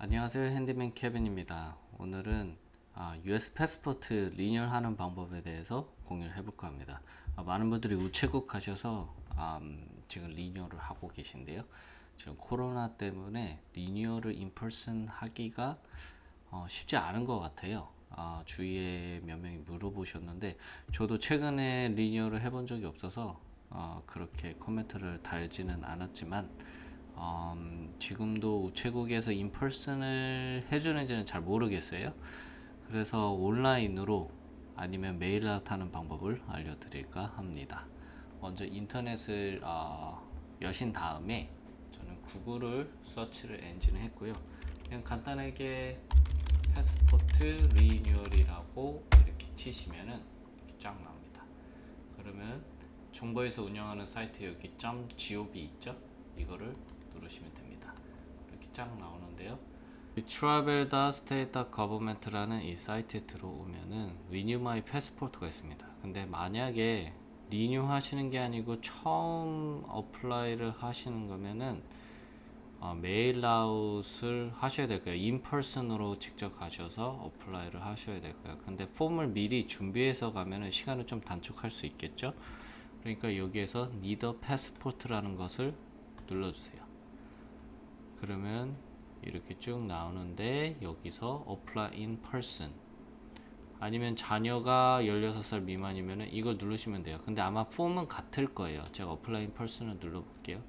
안녕하세요, 핸디맨 케빈입니다. 오늘은 US 패스포트 리뉴얼 하는 방법에 대해서 공유를 해볼까 합니다. 많은 분들이 우체국 가셔서 지금 리뉴얼을 하고 계신데요. 지금 코로나 때문에 리뉴얼을 인퍼슨 하기가 쉽지 않은 것 같아요. 주위에 몇 명이 물어보셨는데 저도 최근에 리뉴얼을 해본 적이 없어서 그렇게 코멘트를 달지는 않았지만 지금도 우체국에서 인펄슨을 해주는지는 잘 모르겠어요. 그래서 온라인으로 아니면 메일아웃 하는 방법을 알려드릴까 합니다. 먼저 인터넷을 여신 다음에 저는 구글을 서치를 엔진을 했고요. 그냥 간단하게 패스포트 리뉴얼이라고 이렇게 치시면은 이렇게 쫙 나옵니다. 그러면 정부에서 운영하는 사이트 여기 .gov 있죠? 이거를 누르시면 됩니다. 이렇게 쫙 나오는데요. travel.state.government라는 이 사이트에 들어오면은 Renew My Passport가 있습니다. 근데 만약에 리뉴 하시는 게 아니고 처음 어플라이를 하시는 거면은 메일아웃을 하셔야 될 거예요. 인퍼슨으로 직접 가셔서 어플라이를 하셔야 될 거예요. 근데 폼을 미리 준비해서 가면은 시간을 좀 단축할 수 있겠죠. 그러니까 여기에서 Need a Passport라는 것을 눌러주세요. 그러면 이렇게 쭉 나오는데 여기서 Apply in Person 아니면 자녀가 16살 미만이면 이걸 누르시면 돼요. 근데 아마 폼은 같을 거예요. 제가 Apply in Person을 눌러볼게요.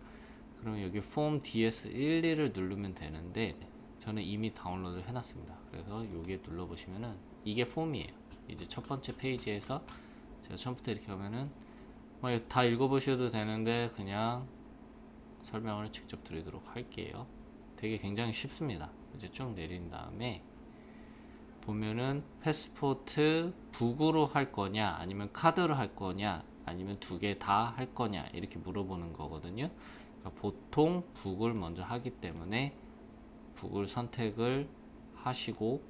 그러면 여기 폼 DS12를 누르면 되는데 저는 이미 다운로드를 해놨습니다. 그래서 여기에 눌러보시면은 이게 폼이에요. 이제 첫 번째 페이지에서 제가 처음부터 이렇게 하면은 다 읽어보셔도 되는데 그냥 설명을 직접 드리도록 할게요. 되게 굉장히 쉽습니다. 이제 쭉 내린 다음에 보면은 패스포트 북으로 할 거냐 아니면 카드로 할 거냐 아니면 두 개 다 할 거냐 이렇게 물어보는 거거든요. 그러니까 보통 북을 먼저 하기 때문에 북을 선택을 하시고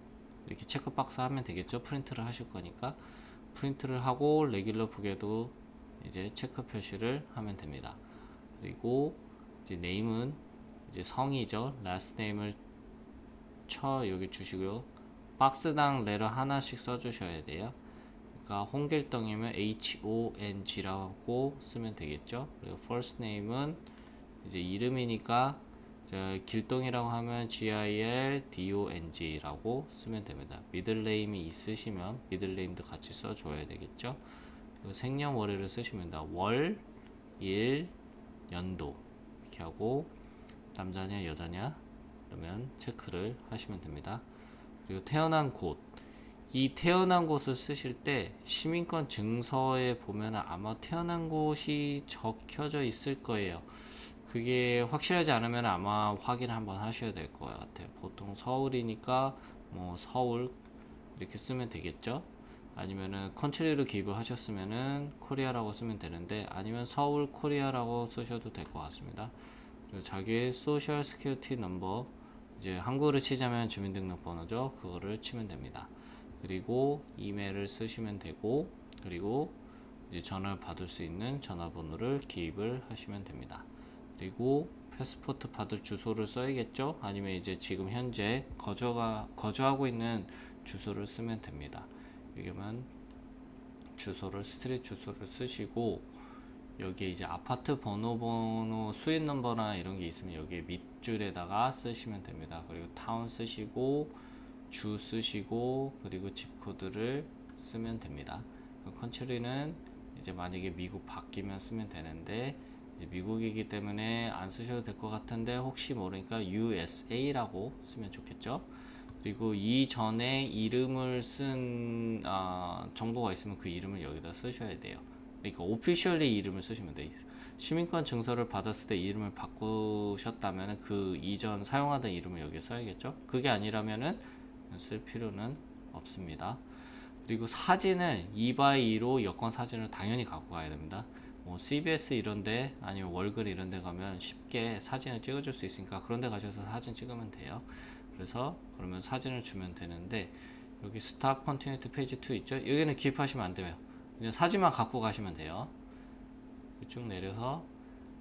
이렇게 체크박스 하면 되겠죠. 프린트를 하실 거니까 프린트를 하고 레귤러 북에도 이제 체크 표시를 하면 됩니다. 그리고 이제 네임은 이제 성이죠. last name을 여기 주시고요. 박스당 레터 하나씩 써주셔야 돼요. 그러니까 홍길동이면 HONG라고 쓰면 되겠죠. 그리고 first name은 이제 이름이니까 길동이라고 하면 GILDONG라고 쓰면 됩니다. middle name이 있으시면 middle name도 같이 써줘야 되겠죠. 그리고 생년월일을 쓰시면 됩니다. 월, 일, 연도 이렇게 하고 남자냐 여자냐 그러면 체크를 하시면 됩니다. 그리고 태어난 곳, 이 태어난 곳을 쓰실 때 시민권 증서에 보면 아마 태어난 곳이 적혀져 있을 거예요. 그게 확실하지 않으면 아마 확인 한번 하셔야 될 것 같아요. 보통 서울이니까 뭐 서울 이렇게 쓰면 되겠죠. 아니면은 컨트리로 기입을 하셨으면은 코리아라고 쓰면 되는데 아니면 서울 코리아라고 쓰셔도 될 것 같습니다. 그리고 자기의 소셜 스큐리티 넘버 이제 한국어로 치자면 주민등록번호죠. 그거를 치면 됩니다. 그리고 이메일을 쓰시면 되고 그리고 이제 전화를 받을 수 있는 전화번호를 기입을 하시면 됩니다. 그리고 패스포트 받을 주소를 써야겠죠. 아니면 이제 지금 현재 거주하고 있는 주소를 쓰면 됩니다. 여기만 주소를 스트리트 주소를 쓰시고 여기에 이제 아파트 번호 수인 넘버나 이런 게 있으면 여기 밑줄에다가 쓰시면 됩니다. 그리고 타운 쓰시고 주 쓰시고 그리고 집 코드를 쓰면 됩니다. 컨트리는 이제 만약에 미국 바뀌면 쓰면 되는데 이제 미국이기 때문에 안 쓰셔도 될 것 같은데 혹시 모르니까 USA라고 쓰면 좋겠죠. 그리고 이전에 이름을 쓴 정보가 있으면 그 이름을 여기다 쓰셔야 돼요. 그러니까 오피셜리 이름을 쓰시면 돼요. 시민권 증서를 받았을 때 이름을 바꾸셨다면 그 이전 사용하던 이름을 여기에 써야겠죠. 그게 아니라면은 쓸 필요는 없습니다. 그리고 사진을 2x2로 여권 사진을 당연히 갖고 가야 됩니다. 뭐 CBS 이런데 아니면 월글 이런데 가면 쉽게 사진을 찍어줄 수 있으니까 그런데 가셔서 사진 찍으면 돼요. 그래서 그러면 사진을 주면 되는데 여기 스탑 컨티뉴티 페이지 2 있죠? 여기는 기입하시면 안 돼요. 그냥 사진만 갖고 가시면 돼요. 쭉 내려서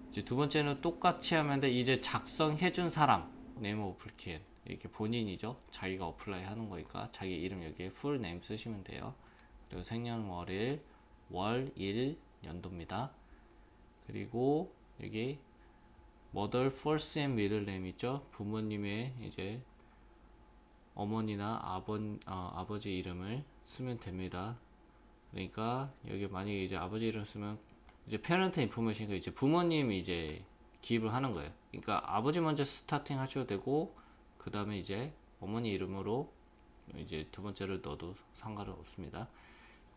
이제 두 번째는 똑같이 하면 돼. 이제 작성해준 사람 네임 오브 킨 이렇게 본인이죠. 자기가 어플라이 하는 거니까 자기 이름 여기에 full name 쓰시면 돼요. 그리고 생년월일 월, 일, 연도입니다. 그리고 여기 mother first and middle name 있죠. 부모님의 이제 어머니나 아버지 이름을 쓰면 됩니다. 그러니까 여기 만약에 이제 아버지 이름 쓰면 이제 parent information이니까 이제 부모님이 이제 기입을 하는 거예요. 그러니까 아버지 먼저 스타팅 하셔도 되고 그 다음에 이제 어머니 이름으로 이제 두 번째를 넣어도 상관은 없습니다.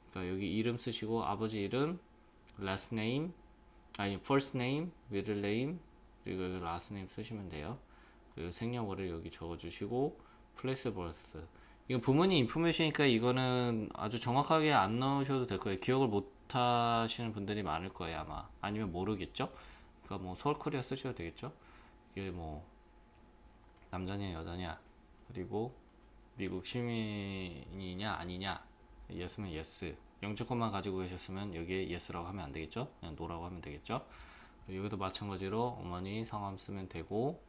그러니까 여기 이름 쓰시고 아버지 이름, last name, 아니 first name, middle name, 그리고 여기 last name 쓰시면 돼요. 그리고 생년월일 여기 적어주시고 place of birth. 이건 부모님 인포메이션이니까 이거는 아주 정확하게 안 넣으셔도 될 거예요. 기억을 못 하시는 분들이 많을 거예요 아마. 아니면 모르겠죠. 그러니까 뭐 서울 코리아 쓰셔도 되겠죠. 이게 뭐 남자냐 여자냐 그리고 미국 시민이냐 아니냐 예스면 예스 영주권만 가지고 계셨으면 여기에 예스라고 하면 안 되겠죠. 그냥 노라고 하면 되겠죠. 여기도 마찬가지로 어머니 성함 쓰면 되고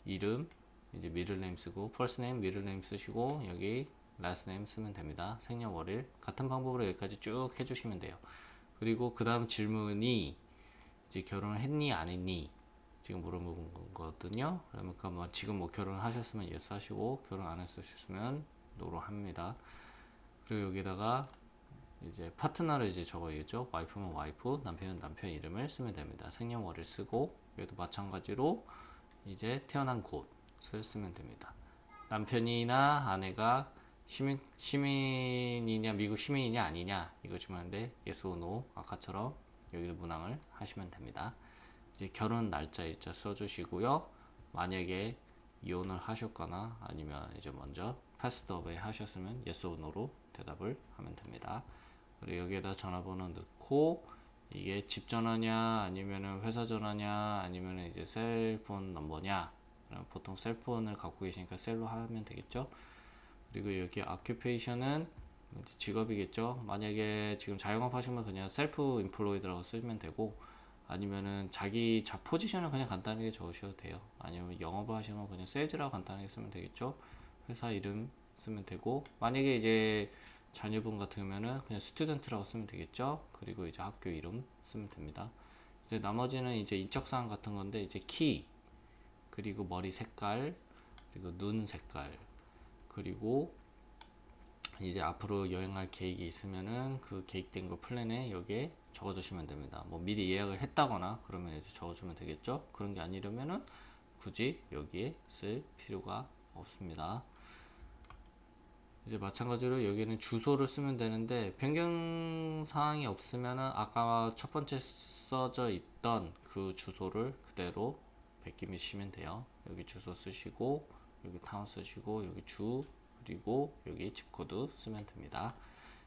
이름 이제 middle name 쓰고 first name, middle name 쓰시고 여기 last name 쓰면 됩니다. 생년월일 같은 방법으로 여기까지 쭉 해주시면 돼요. 그리고 그 다음 질문이 이제 결혼을 했니 안 했니 지금 물어본 거거든요. 그러니까 뭐 지금 뭐 결혼을 하셨으면 yes 하시고 결혼 안 했으셨으면 no로 합니다. 그리고 여기다가 이제 파트너를 이제 적어야겠죠. 와이프면 와이프, 남편은 남편 이름을 쓰면 됩니다. 생년월일 쓰고 여기도 마찬가지로 이제 태어난 곳을 쓰면 됩니다. 남편이나 아내가 시민이냐 미국 시민이냐 아니냐 이거 주문하는데 yes or no 아까처럼 여기도 문항을 하시면 됩니다. 이제 결혼 날짜 일자 써주시고요. 만약에 이혼을 하셨거나 아니면 이제 먼저 passed away 하셨으면 yes or no로 대답을 하면 됩니다. 그리고 여기에다 전화번호 넣고 이게 집 전화냐 아니면은 회사 전화냐 아니면은 이제 셀폰 넘버냐 보통 셀폰을 갖고 계시니까 셀로 하면 되겠죠. 그리고 여기 occupation은 직업이겠죠. 만약에 지금 자영업 하시면 그냥 셀프 임플로이드라고 쓰면 되고 아니면은 자기 포지션을 그냥 간단하게 적으셔도 돼요. 아니면 영업을 하시면 그냥 세일즈라고 간단하게 쓰면 되겠죠. 회사 이름 쓰면 되고 만약에 이제 자녀분 같으면은 그냥 스튜던트라고 쓰면 되겠죠. 그리고 이제 학교 이름 쓰면 됩니다. 이제 나머지는 이제 인적사항 같은 건데 이제 키 그리고 머리 색깔 그리고 눈 색깔 그리고 이제 앞으로 여행할 계획이 있으면은 그 계획된 거 플랜에 여기에 적어주시면 됩니다. 뭐 미리 예약을 했다거나 그러면 이제 적어주면 되겠죠. 그런 게 아니려면은 굳이 여기에 쓸 필요가 없습니다. 이제 마찬가지로 여기는 주소를 쓰면 되는데 변경 사항이 없으면은 아까 첫 번째 써져 있던 그 주소를 그대로 베끼시면 돼요. 여기 주소 쓰시고 여기 타운 쓰시고 여기 주 그리고 여기 집코드 쓰면 됩니다.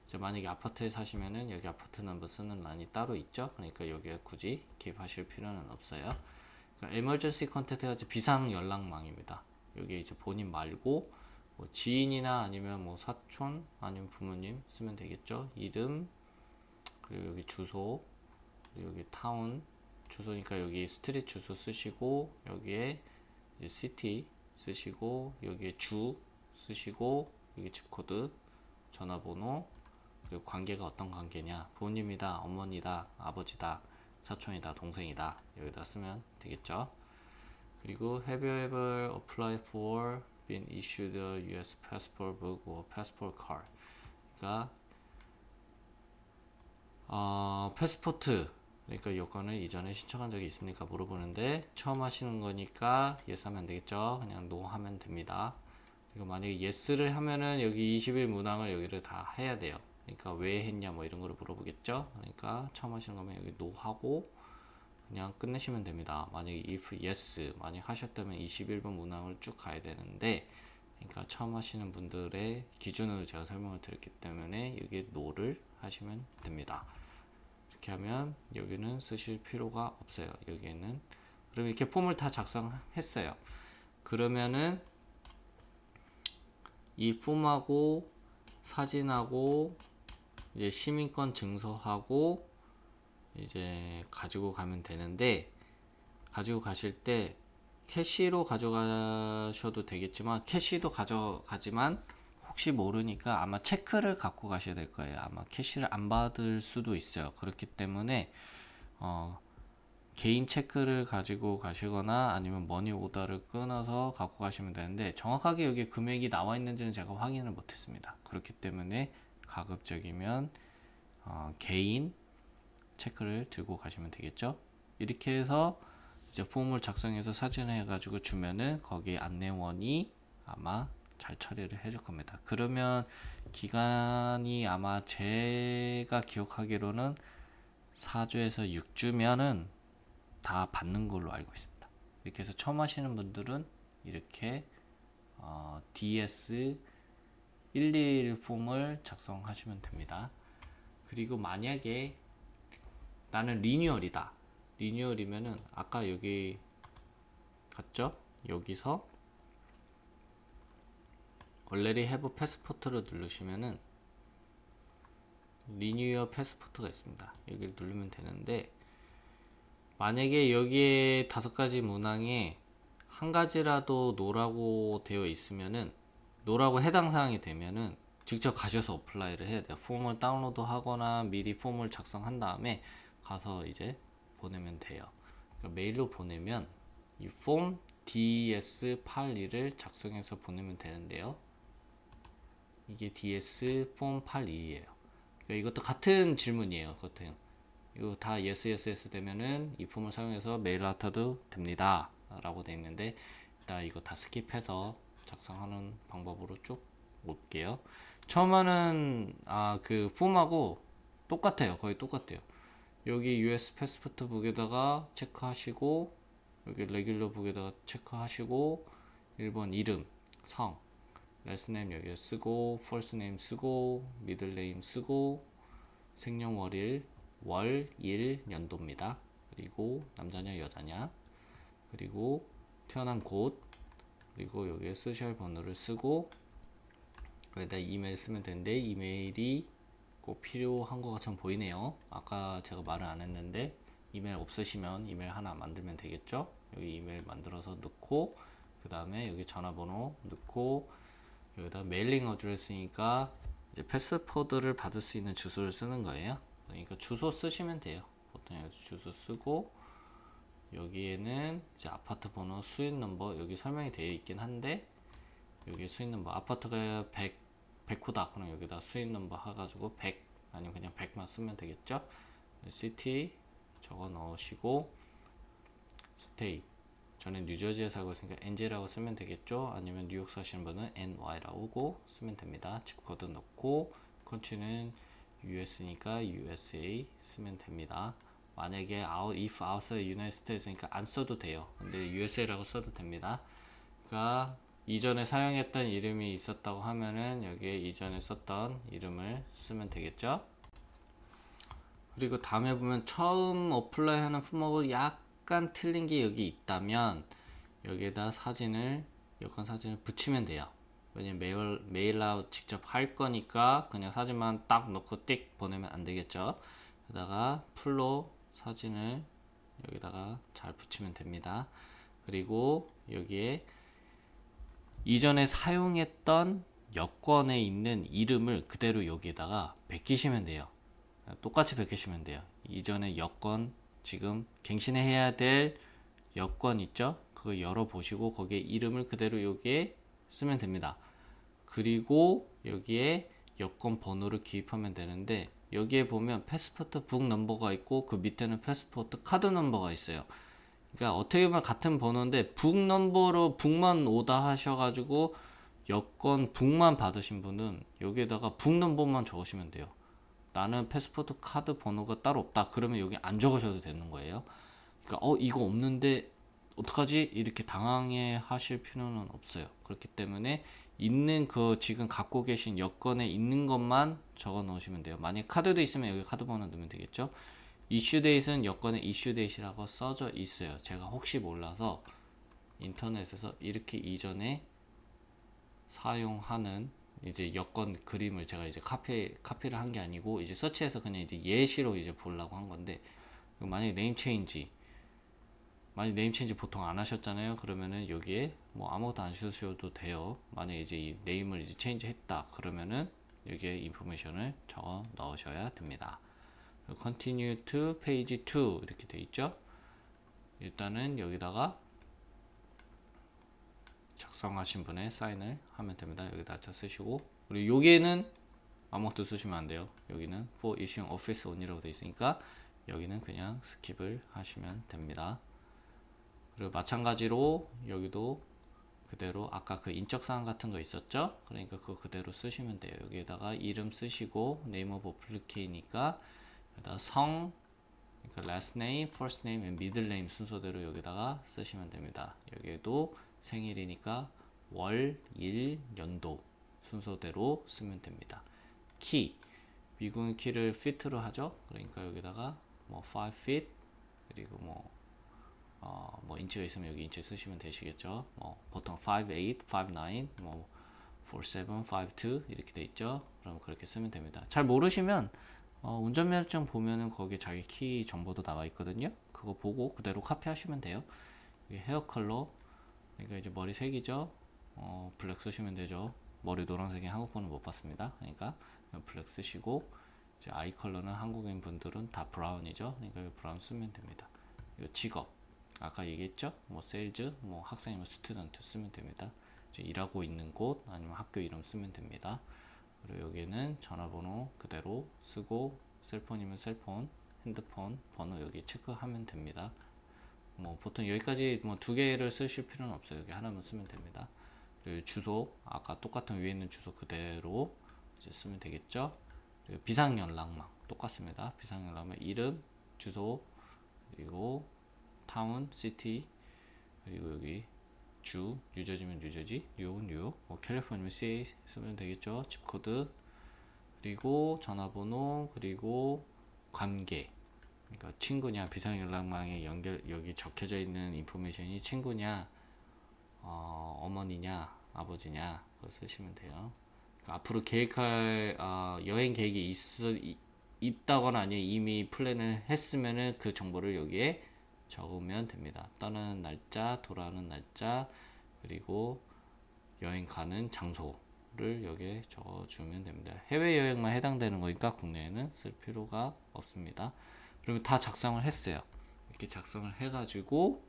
이제 만약에 아파트에 사시면은 여기 아파트 넘버 쓰는 란이 따로 있죠. 그러니까 여기에 굳이 기입하실 필요는 없어요. 그러니까 emergency contact가 비상 연락망입니다. 여기 이제 본인 말고 뭐 지인이나 아니면 뭐 사촌 아니면 부모님 쓰면 되겠죠. 이름 그리고 여기 주소 그리고 여기 타운 주소니까 여기 스트릿 주소 쓰시고 여기에 이제 시티 쓰시고 여기에 주 쓰시고 여기 집코드 전화번호 그리고 관계가 어떤 관계냐 부모님이다 어머니다 아버지다 사촌이다 동생이다 여기다 쓰면 되겠죠. 그리고 have you ever applied for been issued a US passport book or passport card 그러니까 패스포트 그러니까 요건을 이전에 신청한 적이 있습니까 물어보는데 처음 하시는 거니까 yes 하면 안 되겠죠. 그냥 no 하면 됩니다. 그리고 만약에 yes를 하면은 여기 20일 문항을 여기를 다 해야 돼요. 그러니까 왜 했냐 뭐 이런 거를 물어보겠죠. 그러니까 처음 하시는 거면 여기 no 하고 그냥 끝내시면 됩니다. 만약에 if yes 만약 하셨다면 21번 문항을 쭉 가야 되는데 그러니까 처음 하시는 분들의 기준으로 제가 설명을 드렸기 때문에 여기에 no를 하시면 됩니다. 이렇게 하면 여기는 쓰실 필요가 없어요. 여기에는 그럼 이렇게 폼을 다 작성했어요. 그러면은 이 폼하고 사진하고 이제 시민권 증서하고 이제 가지고 가면 되는데 가지고 가실 때 캐시로 가져가셔도 되겠지만 캐시도 가져가지만 혹시 모르니까 아마 체크를 갖고 가셔야 될 거예요. 아마 캐시를 안 받을 수도 있어요. 그렇기 때문에 개인 체크를 가지고 가시거나 아니면 머니 오더를 끊어서 갖고 가시면 되는데 정확하게 여기 금액이 나와 있는지는 제가 확인을 못했습니다. 그렇기 때문에 가급적이면 개인 체크를 들고 가시면 되겠죠. 이렇게 해서 이제 폼을 작성해서 사진을 해가지고 주면은 거기 안내원이 아마 잘 처리를 해줄 겁니다. 그러면 기간이 아마 제가 기억하기로는 4주에서 6주면은 다 받는 걸로 알고 있습니다. 이렇게 해서 처음 하시는 분들은 이렇게 DS111 폼을 작성하시면 됩니다. 그리고 만약에 나는 리뉴얼이다. 리뉴얼이면은 아까 여기 갔죠? 여기서 already have passport를 누르시면은 리뉴얼 패스포트가 있습니다. 여기를 누르면 되는데 만약에 여기에 5가지 문항에 한 가지라도 노라고 되어 있으면은 노라고 해당 사항이 되면은 직접 가셔서 어플라이를 해야 돼요. 폼을 다운로드 하거나 미리 폼을 작성한 다음에 가서 이제 보내면 돼요. 그러니까 메일로 보내면 이 폼 DS82를 작성해서 보내면 되는데요. 이게 DS 폼 82예요. 그러니까 이것도 같은 질문이에요. 같은. 이거 다 yes 되면은 이 폼을 사용해서 메일 하셔도 됩니다. 라고 되어 있는데 일단 이거 다 스킵해서 작성하는 방법으로 쭉 올게요. 처음 하는 그 폼하고 똑같아요. 거의 똑같아요. 여기 US 패스포트 북에다가 체크하시고 여기 레귤러 북에다가 체크하시고 1번 이름, 성, last name 여기 쓰고 first name 쓰고 middle name 쓰고 생년월일 월, 일, 연도입니다. 그리고 남자냐 여자냐 그리고 태어난 곳 그리고 여기에 쓰셔야 할 번호를 쓰고 여기다 이메일 쓰면 되는데 이메일이 꼭 필요한 것 것처럼 보이네요. 아까 제가 말을 안 했는데 이메일 없으시면 이메일 하나 만들면 되겠죠. 여기 이메일 만들어서 넣고 그 다음에 여기 전화번호 넣고 여기다 메일링 어드레스니까 이제 패스포드를 받을 수 있는 주소를 쓰는 거예요. 그러니까 주소 쓰시면 돼요. 보통 여기서 주소 쓰고 여기에는 이제 아파트 번호, 수입 넘버 여기 설명이 되어 있긴 한데 여기 수입 넘버 아파트가 100호다. 그럼 여기다 수입 넘버 해가지고 100 아니면 그냥 100만 쓰면 되겠죠. 시티 적어 넣으시고 스테이 저는 뉴저지에 살고 있으니까 NJ라고 쓰면 되겠죠. 아니면 뉴욕 사시는 분은 NY라고 쓰면 됩니다. 집코드 넣고 컨트리는 US니까 USA 쓰면 됩니다. 만약에 if outside United States니까 안 써도 돼요. 근데 USA라고 써도 됩니다. 그러니까 이전에 사용했던 이름이 있었다고 하면은 여기에 이전에 썼던 이름을 쓰면 되겠죠. 그리고 다음에 보면 처음 어플라이 하는 품목을 약간 틀린 게 여기 있다면 여기에다 여권 사진을 붙이면 돼요. 왜냐면 메일아웃 직접 할 거니까 그냥 사진만 딱 넣고 띡 보내면 안 되겠죠. 여기다가 풀로 사진을 여기다가 잘 붙이면 됩니다. 그리고 여기에 이전에 사용했던 여권에 있는 이름을 그대로 여기에다가 베끼시면 돼요. 똑같이 베끼시면 돼요. 이전에 여권 지금 갱신해야 될 여권 있죠? 그거 열어보시고 거기에 이름을 그대로 여기에 쓰면 됩니다. 그리고 여기에 여권 번호를 기입하면 되는데 여기에 보면 패스포트 북 넘버가 있고 그 밑에는 패스포트 카드 넘버가 있어요. 그러니까 어떻게 보면 같은 번호인데 북 넘버로 북만 오다 하셔가지고 여권 북만 받으신 분은 여기에다가 북 넘버만 적으시면 돼요. 나는 패스포트 카드 번호가 따로 없다. 그러면 여기 안 적으셔도 되는 거예요. 그러니까 이거 없는데 어떡하지? 이렇게 당황해 하실 필요는 없어요. 그렇기 때문에 있는 지금 갖고 계신 여권에 있는 것만 적어 놓으시면 돼요. 만약 카드도 있으면 여기 카드 번호 넣으면 되겠죠. 이슈 데이트는 여권에 이슈 데이트라고 써져 있어요. 제가 혹시 몰라서 인터넷에서 이렇게 이전에 사용하는 이제 여권 그림을 제가 이제 카피를 한 게 아니고 이제 서치해서 그냥 이제 예시로 이제 보려고 한 건데 만약에 네임 체인지 만약 네임 체인지 보통 안 하셨잖아요. 그러면은 여기에 뭐 아무것도 안 쓰셔도 돼요. 만약에 이제 이 네임을 이제 체인지 했다. 그러면은 여기에 인포메이션을 적어 넣으셔야 됩니다. continue to page 2 이렇게 돼 있죠. 일단은 여기다가 작성하신 분의 사인을 하면 됩니다. 여기다 쓰시고, 그리고 여기에는 아무것도 쓰시면 안 돼요. 여기는 for issuing office only라고 되어 있으니까 여기는 그냥 스킵을 하시면 됩니다. 그리고 마찬가지로 여기도 그대로 아까 그 인적사항 같은 거 있었죠? 그러니까 그거 그대로 쓰시면 돼요. 여기에다가 이름 쓰시고 name of application이니까 여기다가 성, 그러니까 last name, first name, and middle name 순서대로 여기다가 쓰시면 됩니다. 여기에도 생일이니까 월, 일, 연도 순서대로 쓰면 됩니다. 키, 미국은 키를 fit로 하죠. 그러니까 여기다가 뭐 5 feet, 그리고 뭐 인치가 있으면 여기 인치 쓰시면 되시겠죠. 뭐 보통 5, 8, 5, 9, 뭐 4, 7, 5, 2 이렇게 돼 있죠. 그럼 그렇게 쓰면 됩니다. 잘 모르시면 운전면허증 보면은 거기에 자기 키 정보도 나와 있거든요. 그거 보고 그대로 카피하시면 돼요. 여기 헤어 컬러, 그러니까 이제 머리 색이죠. 블랙 쓰시면 되죠. 머리 노란색이 한국분은 못 봤습니다. 그러니까 블랙 쓰시고, 이제 아이 컬러는 한국인 분들은 다 브라운이죠. 그러니까 브라운 쓰면 됩니다. 이거 직업, 아까 얘기했죠. 뭐 세일즈, 뭐 학생이면 스튜던트 쓰면 됩니다. 이제 일하고 있는 곳 아니면 학교 이름 쓰면 됩니다. 그리고 여기는 전화번호 그대로 쓰고, 셀폰이면 셀폰, 핸드폰 번호 여기 체크하면 됩니다. 뭐 보통 여기까지 뭐 두 개를 쓰실 필요는 없어요. 여기 하나만 쓰면 됩니다. 그리고 주소, 아까 똑같은 위에 있는 주소 그대로 이제 쓰면 되겠죠. 그리고 비상연락망 똑같습니다. 비상연락망 이름, 주소, 그리고 타운, 시티, 그리고 여기 주, 뉴저지면 뉴저지, 뉴욕은 뉴욕, 뭐 캘리포니아면 CA 쓰면 되겠죠. 집코드, 그리고 전화번호, 그리고 관계, 그러니까 친구냐, 비상연락망에 연결, 여기 적혀져 있는 인포메이션이 친구냐, 어머니냐, 아버지냐, 그거 쓰시면 돼요. 그러니까 앞으로 계획할 여행 계획이 있다거나 아니면 이미 플랜을 했으면은 그 정보를 여기에 적으면 됩니다. 떠나는 날짜, 돌아오는 날짜, 그리고 여행 가는 장소를 여기에 적어주면 됩니다. 해외여행만 해당되는 거니까 국내에는 쓸 필요가 없습니다. 그리고 다 작성을 했어요. 이렇게 작성을 해가지고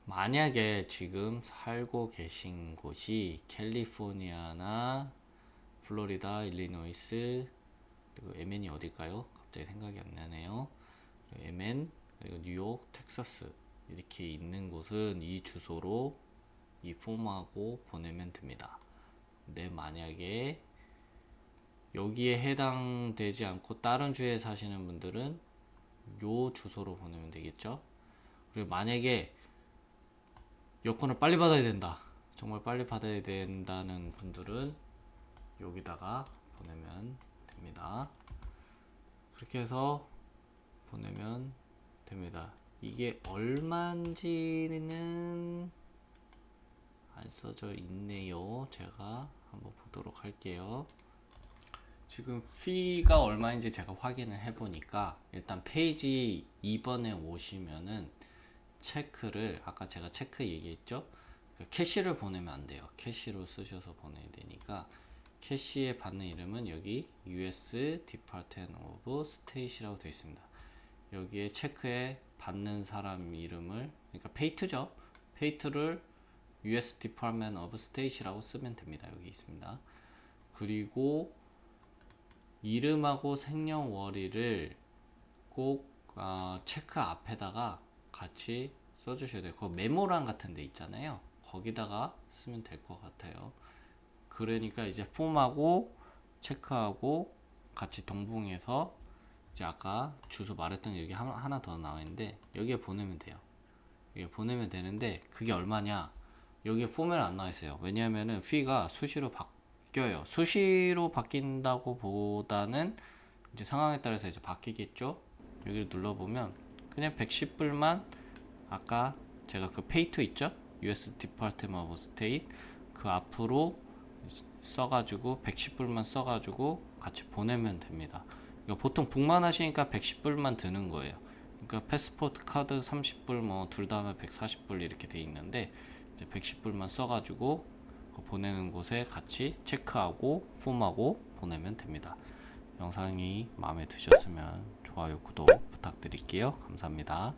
만약에 지금 살고 계신 곳이 캘리포니아나 플로리다, 일리노이스, 그리고 MN이 어딜까요? 갑자기 생각이 안 나네요. MN, 그리고 뉴욕, 텍사스 이렇게 있는 곳은 이 주소로 이 폼하고 보내면 됩니다. 근데 만약에 여기에 해당되지 않고 다른 주에 사시는 분들은 요 주소로 보내면 되겠죠. 그리고 만약에 여권을 빨리 받아야 된다, 정말 빨리 받아야 된다는 분들은 여기다가 보내면 됩니다. 그렇게 해서 보내면 됩니다. 이게 얼마인지는 안 써져 있네요. 제가 한번 보도록 할게요. 지금 피가 얼마인지 제가 확인을 해보니까 일단 페이지 2번에 오시면은 체크를, 아까 제가 체크 얘기했죠. 캐시를 보내면 안 돼요. 캐시로 쓰셔서 보내야 되니까 캐시에 받는 이름은 여기 US Department of State이라고 되어 있습니다. 여기에 체크에 받는 사람 이름을, 그러니까 페이트죠. 페이트를 US Department of State이라고 쓰면 됩니다. 여기 있습니다. 그리고 이름하고 생년월일을 꼭 체크 앞에다가 같이 써주셔야 돼요. 그 메모란 같은 데 있잖아요. 거기다가 쓰면 될 것 같아요. 그러니까 이제 폼하고 체크하고 같이 동봉해서 이제 아까 주소 말했던 여기 하나 더 나와 있는데 여기에 보내면 돼요. 여기에 보내면 되는데 그게 얼마냐? 여기에 폼에 안 나와 있어요. 왜냐하면은 피가 수시로 바뀌어요. 수시로 바뀐다고 보다는 이제 상황에 따라서 이제 바뀌겠죠. 여기를 눌러보면 그냥 110불만 아까 제가 그 페이투 있죠? US Department of State 그 앞으로 써가지고 110불만 써가지고 같이 보내면 됩니다. 그러니까 보통 북만 하시니까 110불만 드는 거예요. 그러니까 패스포트 카드 30불 뭐 둘 다 하면 140불 이렇게 돼 있는데 이제 110불만 써가지고 보내는 곳에 같이 체크하고 폼하고 보내면 됩니다. 영상이 마음에 드셨으면 좋아요, 구독 부탁드릴게요. 감사합니다.